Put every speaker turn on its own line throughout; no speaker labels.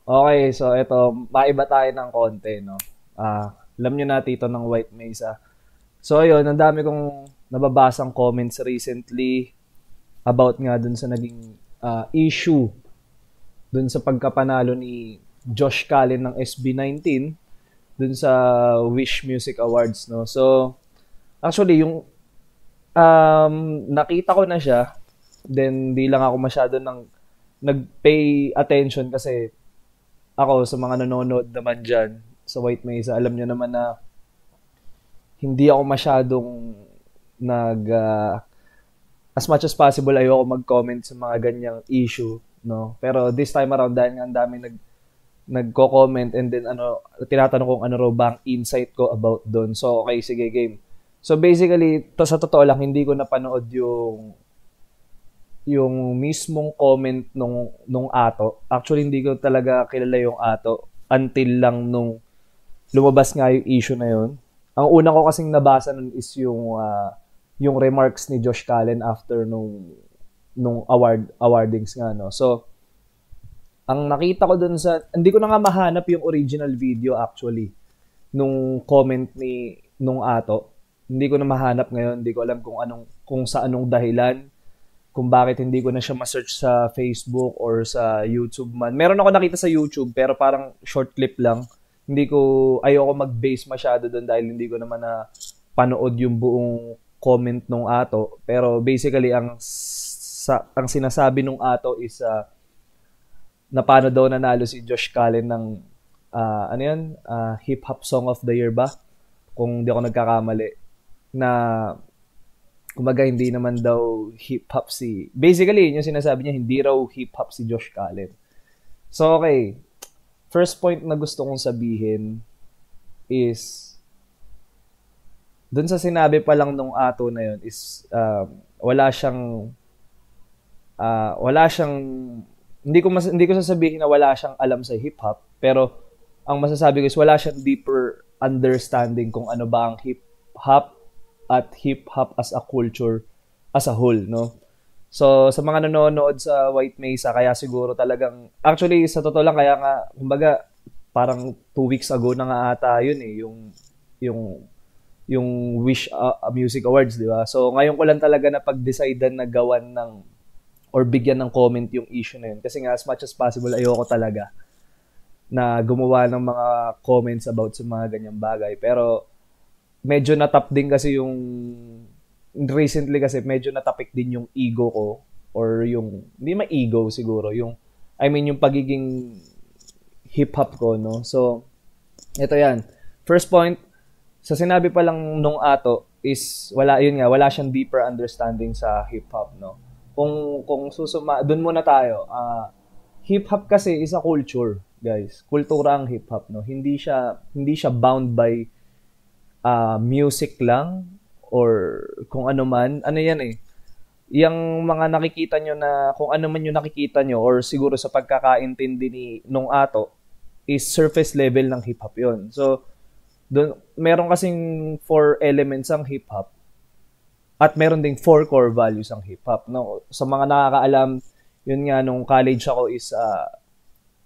Okay, so ito, maiba tayo ng konti, no? Alam nyo na Tito ng White Mesa. So ayun, ang dami kong nababasang comments recently about nga dun sa naging issue dun sa pagkapanalo ni Josh Callen ng SB19 dun sa Wish Music Awards, no? So actually yung nakita ko na siya, then di lang ako masyado nag-pay attention kasi ako sa mga nanonood naman dyan sa White Mesa, alam nyo naman na hindi ako masyadong nag as much as possible ayoko mag-comment sa mga ganyang issue, no? Pero this time around dahil nga ang dami nagko-comment and then tinatanong kung ano raw ba ang insight ko about doon. So okay, sige game. So basically, sa totoo lang hindi ko napanood yung mismong comment nung ato. Actually hindi ko talaga kilala yung ato until lang nung lumabas nga yung issue na yun. Ang una ko kasing nabasa nun is yung remarks ni Josh Callen after nung awardings nga, no. So ang nakita ko dun sa hindi ko na nga mahanap yung original video actually nung comment ni nung ato. Hindi ko na mahanap ngayon, hindi ko alam kung sa anong dahilan, kung bakit hindi ko na siya ma-search sa Facebook or sa YouTube man. Meron ako nakita sa YouTube pero parang short clip lang. Ayoko mag-base masyado doon dahil hindi ko naman na panood yung buong comment nung ato. Pero basically ang sinasabi nung ato is na paano daw nanalo si Josh Callen ng ano yan? Hip Hop Song of the Year ba? Kung di ako nagkakamali. Na kumbaga hindi naman daw hip hop basically yun yung sinasabi niya, hindi raw hip hop si Josh Callen. So okay, first point na gusto kong sabihin is dun sa sinabi pa lang nung ato na yun is wala siyang hindi ko sasabihin na wala siyang alam sa hip hop, pero ang masasabi ko is wala siyang deeper understanding kung ano ba ang hip hop at hip-hop as a culture as a whole, no? So, sa mga nanonood sa White Mesa, kaya siguro talagang, actually, sa totoo lang, kaya nga, kumbaga, parang 2 weeks ago na nga ata yun yung Wish Music Awards, di ba? So, ngayon ko lang talaga na pag-decidean na gawan or bigyan ng comment yung issue na yun. Kasi nga, as much as possible, ayoko talaga na gumawa ng mga comments about sa mga ganyang bagay. Pero, medyo natap din kasi recently kasi medyo natapik din yung ego ko or hindi ma-ego siguro, yung pagiging hip-hop ko, no? So, ito yan. First point, sa sinabi pa lang nung ato is, wala siyang deeper understanding sa hip-hop, no? Kung dun muna tayo. Hip-hop kasi is a culture, guys. Kultura ang hip-hop, no? Hindi siya bound by music lang or kung ano man, ano yan yung mga nakikita nyo na kung ano man yung nakikita nyo or siguro sa pagkakaintindi nung ato is surface level ng hip-hop yon. So, meron kasing 4 elements ang hip-hop at meron ding 4 core values ang hip-hop. No? Sa mga nakakaalam, yun nga, nung college ako is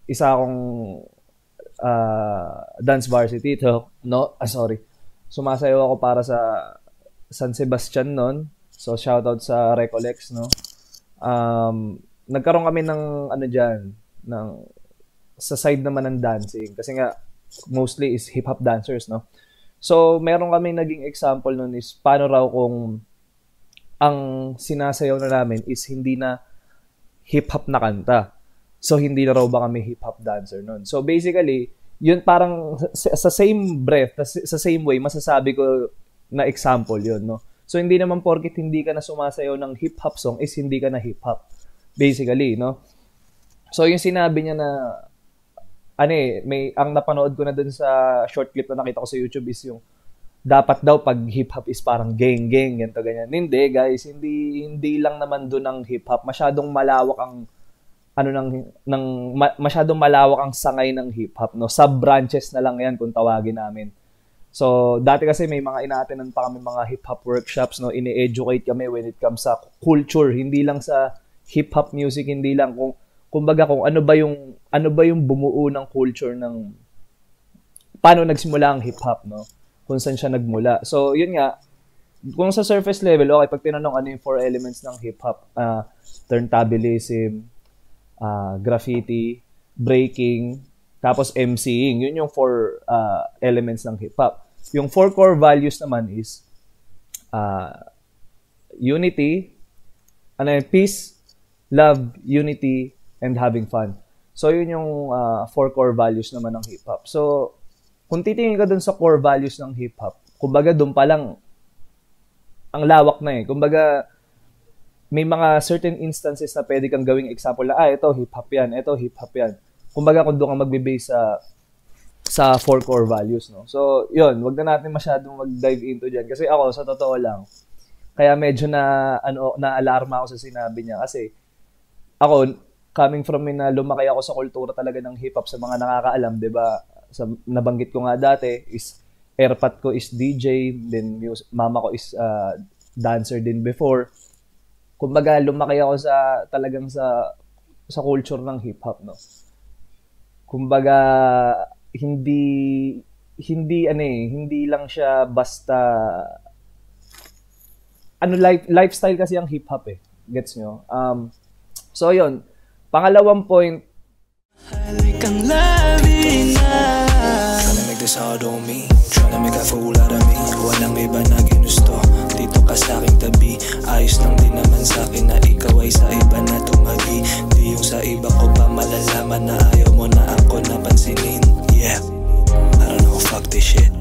isa akong dance varsity to, no? Sorry. Sumasayaw ako para sa San Sebastian noon. So, shoutout sa Recolex, no? Nagkaroon kami ng sa side naman ng dancing. Kasi nga, mostly is hip-hop dancers, no? So, meron kami naging example noon is paano raw kung ang sinasayaw na namin is hindi na hip-hop na kanta. So, hindi na raw ba kami hip-hop dancer noon. So, basically, yun parang sa same breath, sa same way, masasabi ko na example yun, no? So, hindi naman porket hindi ka na sumasayaw ng hip-hop song is hindi ka na hip-hop. Basically, no? So, yung sinabi niya na, ang napanood ko na dun sa short clip na nakita ko sa YouTube is yung, dapat daw pag hip-hop is parang gang-gang, ganito, ganyan. Hindi, guys. Hindi lang naman dun ang hip-hop. Masyadong malawak ang masyadong malawak ang sangay ng hip-hop, no? Sub-branches na lang yan kung tawagin namin. So, dati kasi may mga ina-attendan pa kami mga hip-hop workshops, no? Ini-educate kami when it comes sa culture, hindi lang sa hip-hop music, hindi lang kumbaga kung ano ba yung bumuo ng culture ng paano nagsimula ang hip-hop, no? Kung saan siya nagmula. So, yun nga, kung sa surface level, okay, pag tinanong ano yung 4 elements ng hip-hop, turntablism, graffiti, breaking, tapos MCing, yun yung 4 elements ng hip-hop. Yung 4 core values naman is unity, peace, love, unity, and having fun. So, yun yung 4 core values naman ng hip-hop. So, kung titingin ka dun sa core values ng hip-hop, kumbaga dun pa lang, ang lawak na eh. Kumbaga, may mga certain instances na pwede kang gawing example na, ito hip-hop yan, ito hip-hop yan. Kumbaga, kung doon ka magbe-base sa 4 core values, no? So, yun, wag na natin masyadong mag-dive into dyan. Kasi ako, sa totoo lang, kaya medyo na-alarma ako sa sinabi niya. Kasi, ako, coming from na lumaki ako sa kultura talaga ng hip-hop sa mga nakakaalam, di ba? Nabanggit ko nga dati, is airpat ko is DJ, then mama ko is dancer din before. Kumbaga, lumaki ako talagang sa culture ng hip-hop, no? Kumbaga, hindi lang siya basta lifestyle kasi ang hip-hop eh. Gets nyo? So, yun. Pangalawang point,
like I'm loving now. Tryna make this hard on me, tryna make a fool out of me. Walang iba na ginusto, dito ka sa aking tabi. Ayos lang din naman sa akin na ikaw ay sa iba na tumabi. Di yung sa iba ko pa malalaman na ayaw mo na ako napansinin. Yeah, I don't know, fuck this shit.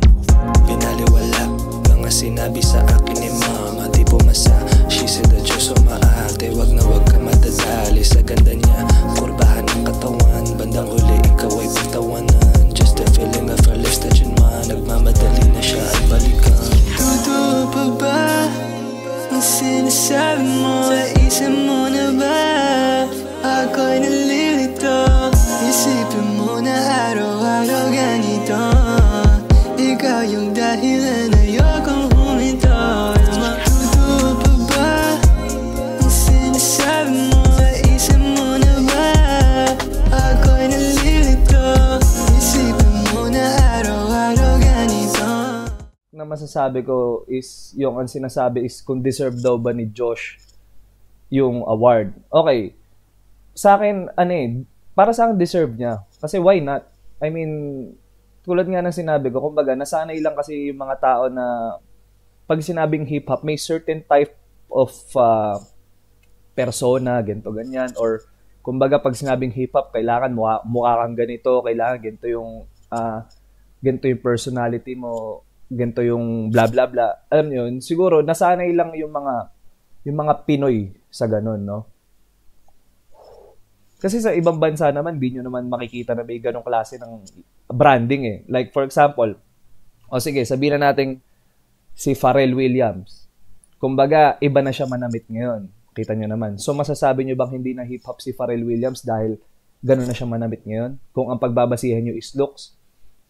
Pinaliwala, mga sinabi sa akin ni mama, di pumasa. She said that you're so maarte, wag na wag ka madadali sa ganda niya. Kurbahan ng katawan, bandang huli ikaw ay pagtawanan. Just the feeling of her lips touching mine, nagmamadali na siya ay balikan. Totoo pa ba ang sinasabi mo? Isip mo na ba ako'y nalilito? Isipin mo na araw-araw ganito. Ikaw yung dahilan, ayokong huminto. Totoo pa ba ang sinasabi mo? Isip mo na ba ako'y nalilito? Isipin mo na araw-araw ganito.
na masasabi ko is, yung ang sinasabi is kung deserve daw ba ni Josh yung award. Okay. Sa akin, para sa akin deserve niya. Kasi why not? I mean, tulad nga ng sinabi ko, kumbaga, nasanay lang kasi yung mga tao na pag sinabing hip-hop, may certain type of persona, ganito, ganyan. Or, kumbaga, pag sinabing hip-hop, kailangan mukha kang ganito, kailangan ganito yung personality mo, ganito yung blah, blah, blah. Alam yun, siguro, nasanay lang yung mga Pinoy sa ganun, no? Kasi sa ibang bansa naman, di nyo naman makikita na may ganong klase ng branding eh. Like, for example, sige, sabihin na natin si Pharrell Williams. Kumbaga, iba na siya manamit ngayon. Kita nyo naman. So, masasabi nyo bang hindi na hip-hop si Pharrell Williams dahil gano'n na siya manamit ngayon? Kung ang pagbabasihan nyo is looks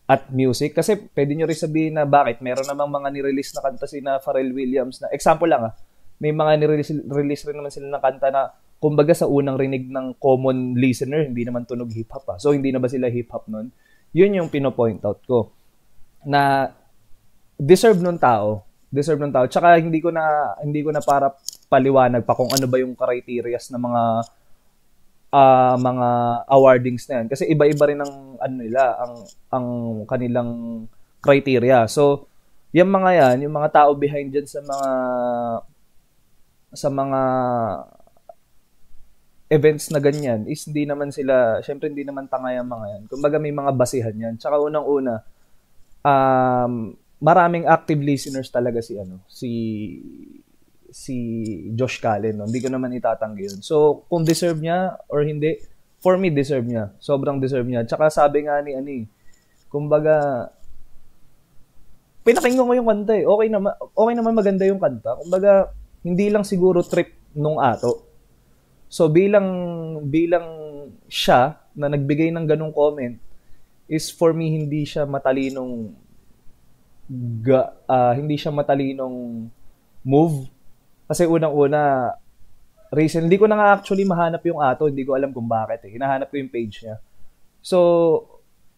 at music. Kasi pwede nyo rin sabihin na bakit meron namang mga nirelease na kanta si na Pharrell Williams na, example lang may mga nirelease rin naman sila ng kanta na kumbaga sa unang rinig ng common listener, hindi naman tunog hip-hop . So, hindi na ba sila hip-hop nun? Yun yung pino-point out ko. Na deserve nung tao. Tsaka hindi ko na para paliwanag pa kung ano ba yung criterias ng mga awardings na yan. Kasi iba-iba rin ang ang kanilang criteria. So, yung mga tao behind dyan sa mga events na ganyan is hindi naman tanga yung mga yan. Kumbaga may mga basihan yan. Tsaka unang-una, maraming active listeners talaga si Josh Callen. No? Hindi ko naman itatanggi yun. So, kung deserve niya or hindi, for me, deserve niya. Sobrang deserve niya. Tsaka sabi nga kumbaga, pinakinggan ko yung kanta eh. Okay naman maganda yung kanta. Kumbaga, hindi lang siguro trip nung ato. So, bilang siya na nagbigay ng ganung comment is for me hindi siya matalinong move. Kasi unang-una, recent, hindi ko na nga actually mahanap yung Ato, hindi ko alam kung bakit eh. Hinahanap ko yung page niya. So,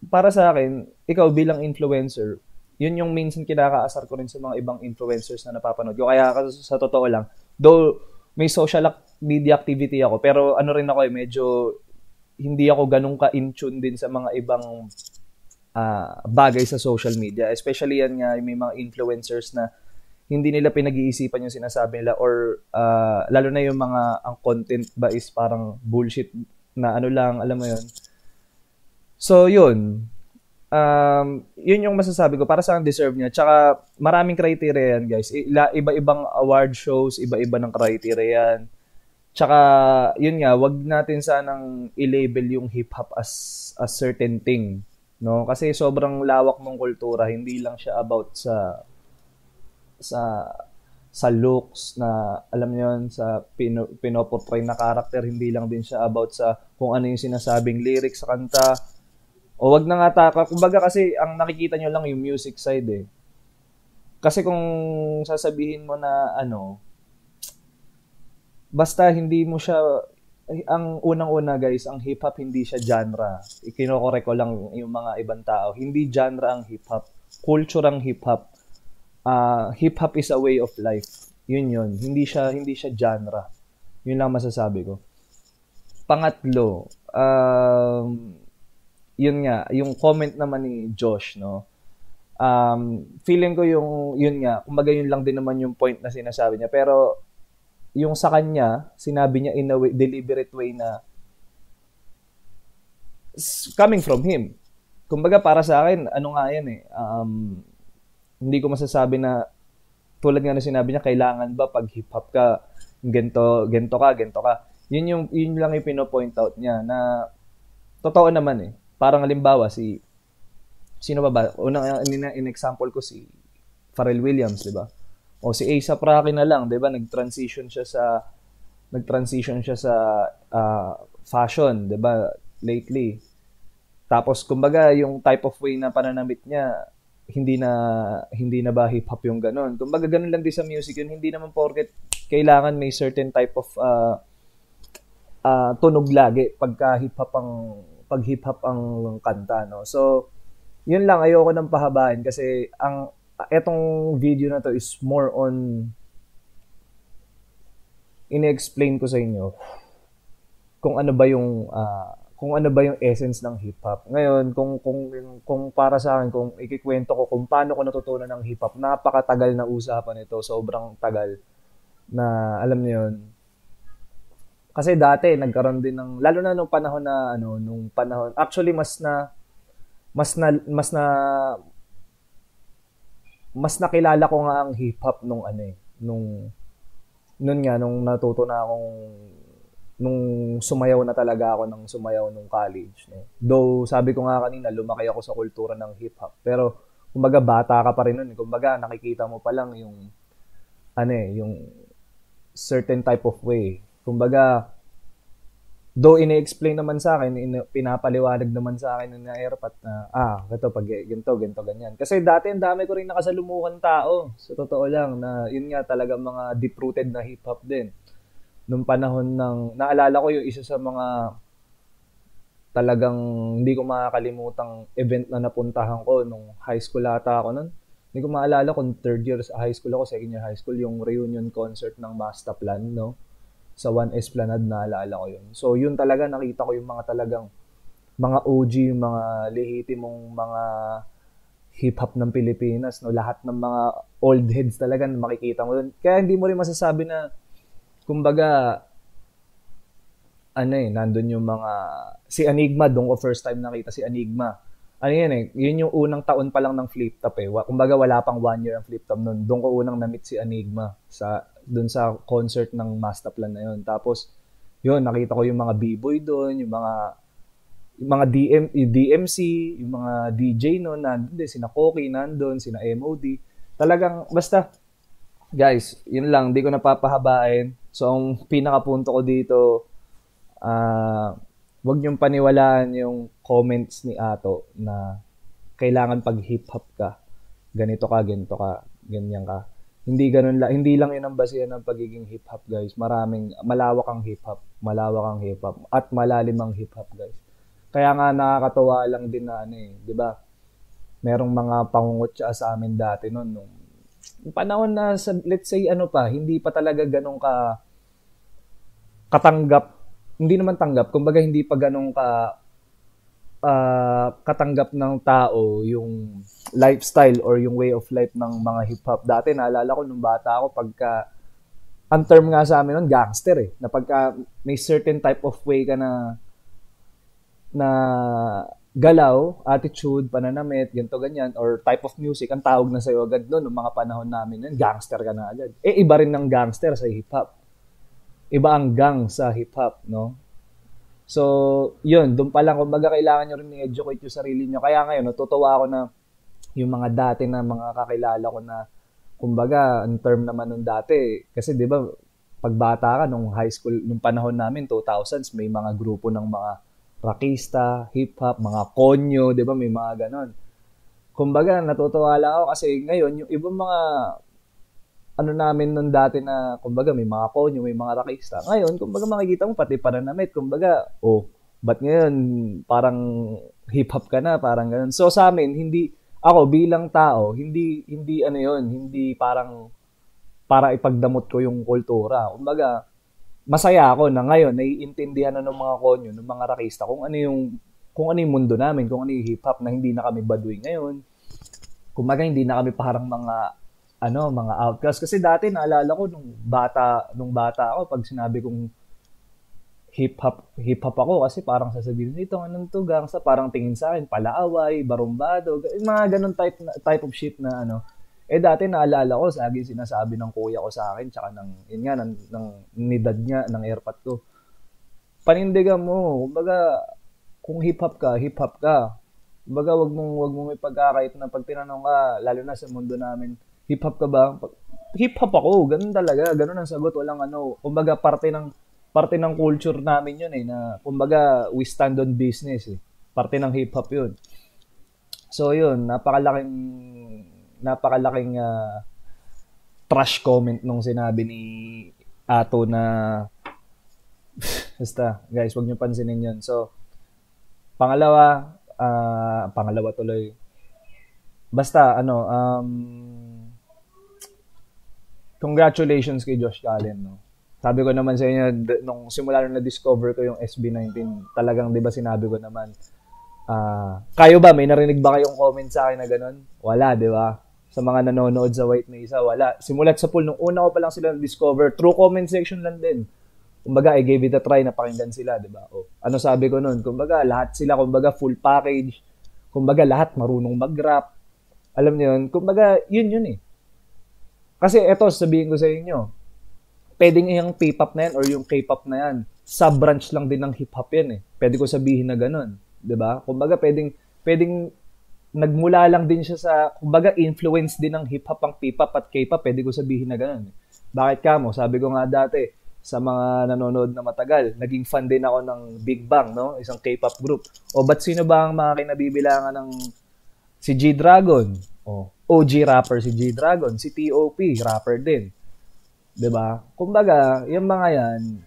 para sa akin, ikaw bilang influencer, yun yung minsan kinakaasar ko rin sa mga ibang influencers na napapanood ko. Kaya sa totoo lang, though may social media activity ako, pero ano rin ako medyo hindi ako ganun ka-in tune din sa mga ibang bagay sa social media. Especially yan nga, may mga influencers na hindi nila pinag-iisipan yung sinasabi nila or lalo na yung mga ang content ba is parang bullshit na ano lang, alam mo yun. So, yun. Yun yung masasabi ko. Para sa deserve niya. Tsaka, maraming criteria yan, guys. Iba-ibang award shows, iba-iba ng criteria yan. Tsaka, yun nga, wag natin sanang i-label yung hip-hop as a certain thing. No? Kasi sobrang lawak ng kultura. Hindi lang siya about sa looks na alam niyo yun, sa pinoportray na character, hindi lang din siya about sa kung ano yung sinasabing lyrics sa kanta. O wag na nga kumbaga kasi ang nakikita nyo lang yung music side eh. Kasi kung sasabihin mo na basta hindi mo siya, ang unang-una guys, ang hip-hop hindi siya genre. Ikinokorek ko lang yung mga ibang tao. Hindi genre ang hip-hop. Culture ang hip-hop. Hip-hop is a way of life. Yun. Hindi siya genre. Yun lang masasabi ko. Pangatlo, yun nga, yung comment naman ni Josh, no? Feeling ko yun nga, kumbaga yun lang din naman yung point na sinasabi niya. Pero, yung sa kanya, sinabi niya in a way, deliberate way na coming from him. Kumbaga para sa akin, ano nga yan eh, hindi ko masasabi na tulad nga na sinabi niya, kailangan ba pag hip-hop ka, gento ka. Yun lang yung pino-point out niya na totoo naman eh. Parang halimbawa sino ba? Unang in-example ko si Pharrell Williams, 'di ba? O si A$AP Rocky na lang, 'di ba? Nag-transition siya sa fashion, 'di ba? Lately. Tapos kumbaga yung type of way na pananamit niya hindi na ba hip hop yung ganun. Kumbaga ganun lang din sa music yun, hindi naman porket kailangan may certain type of tunog lagi pag hip hop ang kanta, no. So yun lang, ayoko nang pahabain kasi etong video na to is more on ini-explain ko sa inyo kung ano ba yung essence ng hip hop. Ngayon, kung para sa akin, kung ikikwento ko kung paano ko natutunan ng hip hop, napakatagal na usapan ito, sobrang tagal na alam niyo yun. Kasi dati nagkaroon din ng lalo na nung panahon actually mas nakilala ko nga ang hip hop nung natuto na akong nung sumayaw na talaga ako ng sumayaw nung college, no. Though sabi ko nga kanina lumaki ako sa kultura ng hip hop, pero kumbaga bata ka pa rin noon, kumbaga nakikita mo pa lang yung certain type of way. Kumbaga, though ine-explain naman sa akin, pinapaliwanag naman sa akin ng Airpat na, ito, pag ganito, ganyan. Kasi dati, ang dami ko rin nakasalumuhan tao. Sa totoo lang, na yun nga talaga mga deep-rooted na hip-hop din. Nung panahon naalala ko yung isa sa mga talagang hindi ko makakalimutang event na napuntahan ko nung high school ata ako nun. Hindi ko maalala kung third year high school ako, second year high school, yung reunion concert ng Mastaplan, no? Sa One Esplanade, naalala ko yun. So, yun talaga, nakita ko yung mga talagang mga OG, yung mga lehitimong mga hip-hop ng Pilipinas, no? Lahat ng mga old heads talaga makikita mo dun. Kaya hindi mo rin masasabi na, kumbaga, nandun yung mga, si Enigma, doon ko first time nakita si Enigma. Yun yung unang taon pa lang ng Flip Top eh. Kumbaga, wala pang 1 year ang Flip Top nun. Doon ko unang na-meet si Enigma doon sa concert ng Mastaplan na yun. Tapos, yun, nakita ko yung mga B-boy doon, yung mga DMC, yung mga DJ noon, nandun din, sina Koki nandun, sina MOD. Talagang, basta, guys, yun lang, di ko napapahabain. So, ang pinakapunto ko dito, wag niyong paniwalaan yung comments ni Ato na kailangan pag hip-hop ka, ganito ka, ganyan ka. Hindi lang 'yun ang basehan ng pagiging hip hop, guys. Malawak ang hip hop, at malalim ang hip hop, guys. Kaya nga nakakatuwa lang din na ano 'di ba? Merong mga pangungutya sa amin dati noon nung panahon na let's say ano pa, hindi pa talaga ganun katanggap, hindi naman tanggap, kumbaga hindi pa ganun katanggap ng tao yung lifestyle or yung way of life ng mga hip-hop. Dati naalala ko nung bata ako, ang term nga sa amin nun, gangster na pagka may certain type of way ka na galaw, attitude, pananamit, ganito ganyan, or type of music, ang tawag na sa'yo agad noon, nung mga panahon namin nun, gangster ka na agad. Iba rin ng gangster sa hip-hop. Iba ang gang sa hip-hop, no? So, yun, doon pa lang, kumbaga kailangan nyo rin i-educate yung sarili nyo. Kaya ngayon, natutuwa ako na yung mga dati na mga kakilala ko na, kumbaga, ang term naman nung dati, kasi di ba, pagbata ka, nung high school, nung panahon namin, 2000s, may mga grupo ng mga rockista, hip-hop, mga konyo, di ba, may mga ganon. Kumbaga, natutuwa lang ako kasi ngayon, yung ibang mga ano namin nun dati na, kumbaga, may mga konyo, may mga rockista. Ngayon, kumbaga, makikita mo pati pananamit, kumbaga, ba't ngayon, parang hip-hop ka na, parang ganun. So, sa amin, ako bilang tao, hindi ano yun, hindi parang, para ipagdamot ko yung kultura. Kumbaga, masaya ako na ngayon, naiintindihan na ng mga konyo, ng mga rockista, kung ano yung mundo namin, kung ano yung hip-hop, na hindi na kami baduy ngayon. Kumbaga, hindi na kami parang mga outcast. Kasi dati naalala ko nung bata ako, pag sinabi kong hip-hop ako, kasi parang sasabihin nito, anong to, gangsta, parang tingin sa akin, palaaway, barumbado, mga ganun type of shit na ano. Dati naalala ko, lagi sinasabi ng kuya ko sa akin, tsaka ng nidad niya, ng airpot ko. Panindigan mo, kumbaga, kung hip-hop ka. Kumbaga, wag mong ipagkakait na pag tinanong ka, lalo na sa mundo namin, hip-hop ka ba? Hip-hop ako. Ganun talaga. Ganun ang sagot. Walang ano. Kumbaga, parte ng culture namin yun na, kumbaga, we stand on business Parte ng hip-hop yun. So, yun. Napakalaking trash comment nung sinabi ni Ato na basta, guys, wag niyo pansinin yun. So, pangalawa tuloy. Basta, congratulations kay Josh Allen, no? Sabi ko naman sa inyo, nung simula nung na-discover ko yung SB19, talagang, di ba, sinabi ko naman, kayo ba, may narinig ba kayong comment sa akin na ganun? Wala, di ba? Sa mga nanonood sa White Mesa, wala. Simulat sa pool, nung una ko pa lang sila na-discover, through comment section lang din. Kumbaga, I gave it a try, napakinggan sila, di ba? Ano sabi ko nun? Kumbaga, lahat sila, kumbaga, full package. Kumbaga, lahat marunong mag-rap. Alam niyo yun? Kumbaga, yun Kasi eto, sabihin ko sa inyo, pwedeng yung P-pop na yan or yung K-pop na yan, sub-branch lang din ng hip-hop yan Pwede ko sabihin na ganun. Diba? Kumbaga, pwedeng nagmula lang din siya sa, kumbaga, influence din ng hip-hop ang P-pop at K-pop, pwede ko sabihin na ganun. Bakit ka mo? Sabi ko nga dati, sa mga nanonood na matagal, naging fan din ako ng Big Bang, no? Isang K-pop group. Ba't sino ba ang mga kinabibilangan ng si G-Dragon? OG rapper si G-Dragon, si T.O.P. rapper din. 'Di ba? Kumbaga, yung mga yan,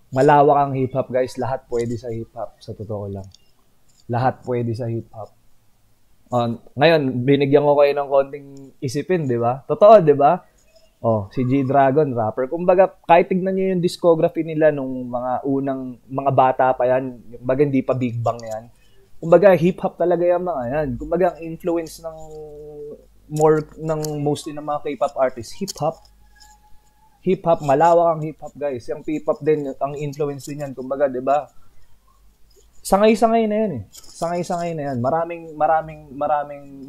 malawak ang hip-hop, guys. Lahat pwede sa hip-hop, sa totoo lang. Lahat pwede sa hip-hop. Ngayon, binigyan ko kayo ng konting isipin, 'di ba? Totoo, 'di ba? Si G-Dragon rapper. Kumbaga, kahit tignan niyo yung discography nila nung mga bata pa yan, kumbaga hindi pa Big Bang yan. Kumbaga, hip-hop talaga yung mga yan. Kumbaga, ang influence mostly ng mga K-pop artists, hip-hop. Hip-hop, malawak ang hip-hop, guys. Yung P-pop din, ang influence din yan. Kumbaga, di ba? Sangay-sangay na yan Sangay-sangay na yan.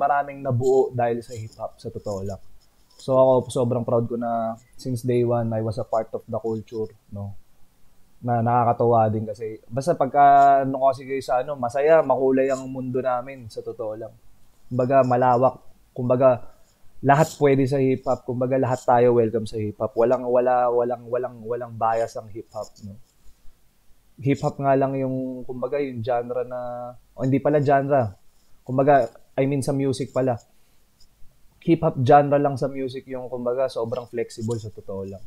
Maraming nabuo dahil sa hip-hop, sa totoo lang. So, ako, sobrang proud ko na since day one, I was a part of the culture, no? Na nakakatuwa din kasi basta pagka kasi kayo sa masaya, makulay ang mundo namin, sa totoo lang. Kumbaga malawak, kumbaga lahat pwede sa hip hop, kumbaga lahat tayo welcome sa hip hop. Walang bias ang hip hop, no. Hip hop nga lang yung kumbaga yung genre na hindi pala genre. Kumbaga I mean sa music pala. hip-hop genre lang sa music yung kumbaga sobrang flexible sa totoo lang.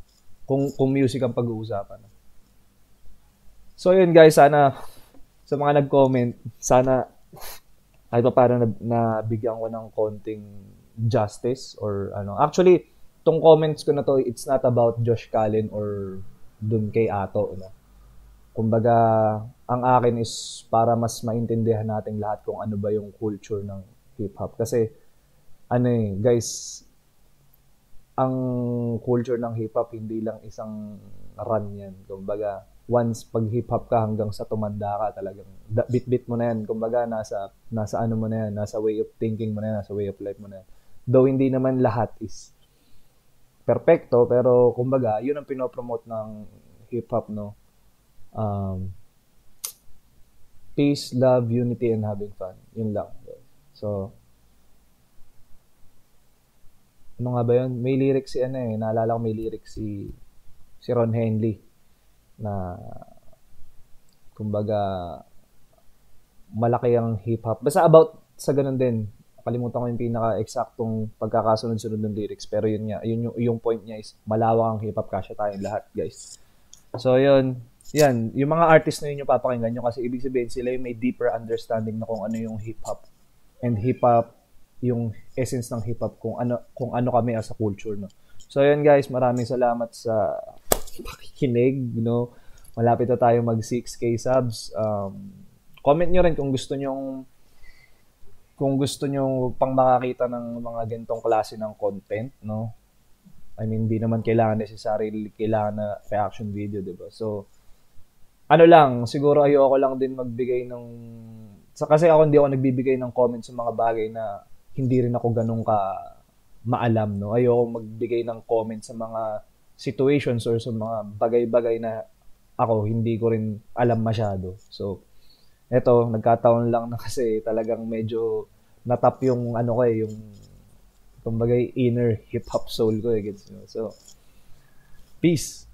Kung music ang pag-uusapan. So yun guys, sana sa mga nag-comment, sana kahit pa parang nabigyan ko ng konting justice or ano. Actually, tong comments ko na to, it's not about Josh Callen or dun kay Ato. No? Kumbaga, ang akin is para mas maintindihan natin lahat kung ano ba yung culture ng hip-hop. Kasi, guys, ang culture ng hip-hop, hindi lang isang run yan. Kumbaga, once pag hip-hop ka hanggang sa tumanda ka talagang bit-bit mo na yan. Kumbaga, nasa ano mo na yan, nasa way of thinking mo na yan, nasa way of life mo na yan. Though hindi naman lahat is perfecto, pero kumbaga, yun ang pinopromote ng hip-hop, no? Peace, love, unity, and having fun. Yun lang. So, ano nga ba yun? May lyrics si naalala ko may lyrics si Ron Henley na kumbaga malaki ang hip-hop. Basta about sa ganun din. Kalimutan ko yung pinaka-exactong pagkakasunod-sunod ng lyrics. Pero yun nga, yung point niya is malawak ang hip-hop, kasya tayong lahat, guys. So, yun. Yan. Yung mga artist na yun yung papakinggan nyo kasi ibig sabihin sila yung may deeper understanding na kung ano yung hip-hop. And hip-hop, yung essence ng hip-hop, kung ano kami as a culture, no? So, yun guys. Maraming salamat sa pakikinig, no? Malapit na tayo mag 6K subs. Comment nyo rin kung gusto nyo pang makakita ng mga gantong klase ng content, no? I mean, hindi naman kailangan na reaction video, diba? So, ano lang, siguro ayoko lang din magbigay ng... Kasi hindi ako nagbibigay ng comment sa mga bagay na hindi rin ako ganun ka maalam, no? Ayoko magbigay ng comment sa mga situations or sa mga bagay-bagay na ako hindi ko rin alam masyado. So, eto, nagkataon lang na kasi talagang medyo natap yung yung kumbaga inner hip-hop soul ko, gets nyo? So, peace!